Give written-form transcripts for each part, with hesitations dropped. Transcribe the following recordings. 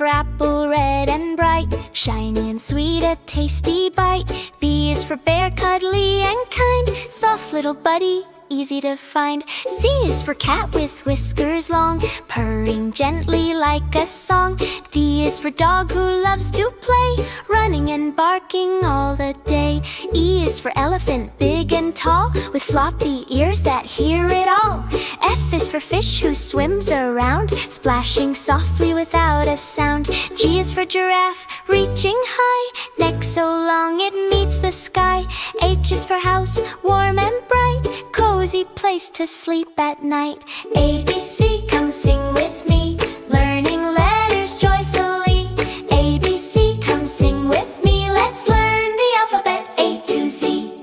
for apple, red and bright, shiny and sweet, a tasty bite. B is for bear, cuddly and kind, soft little buddy, easy to find. C is for cat with whiskers long, purring gently like a song. D is for dog who loves to play, running and barking all the day. E is for elephant, big and tall, with floppy ears that hear it all. F is for fish who swims around, splashing softly without a sound. G is for giraffe, reaching high, neck so long it meets the sky. H is for house, warm and bright, cozy place to sleep at night. A, B, C, come sing with me, learning letters joyfully. A, B, C, come sing with me, let's learn the alphabet A to Z.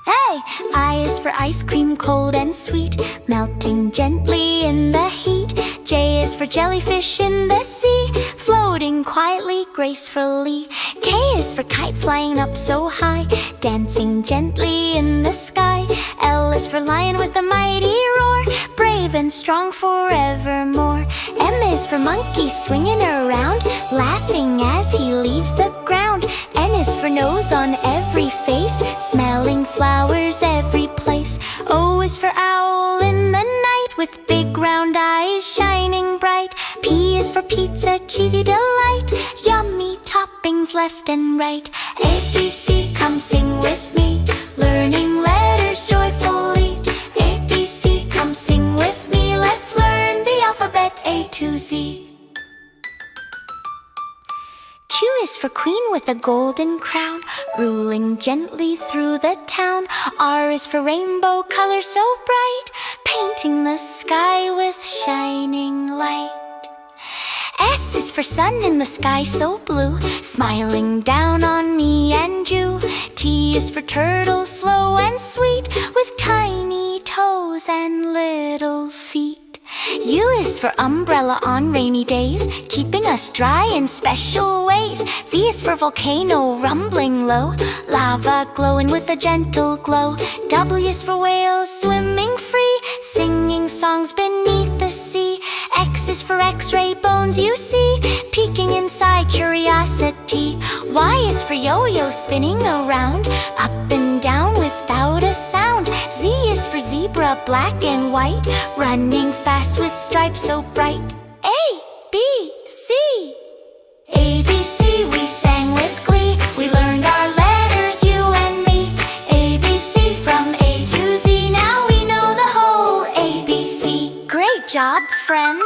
A, I is for ice cream, cold and sweet, melting gently in the heat. J is for jellyfish in the sea, floating quietly, gracefully. K is for kite flying up so high, dancing gently in the sky. L is for lion with a mighty roar, brave and strong forevermore. M is for monkey swinging around, laughing as he leaves the ground. N is for nose on every face, smelling flowers every place. O is for owl in the night, with big round eyes shining bright. P is for pizza, cheesy delight, yummy toppings left and right. A, B, C, come sing with me, learning letters joyfully. A, B, C, come sing with me, let's learn the alphabet A to Z. Q is for queen with a golden crown, ruling gently through the town. R is for rainbow color so bright, painting the sky with shining light. S is for sun in the sky so blue, smiling down on me and you. T is for turtle, slow and sweet, with tiny toes and little feet. U is for umbrella on rainy days, keeping us dry in special ways. V is for volcano rumbling low, lava glowing with a gentle glow. W is for whales swimming free, singing songs beneath the sea. X is for x-ray bones you see, peeking inside curiosity. Y is for yo-yo spinning around, up and down without a sound. Z is for zebra, black and white, running fast with stripes so bright. A, B, C. A, B, C, we sang with glee, we learned our letters, you and me. A, B, C, from A to Z, now we know the whole ABC. Great job, friends!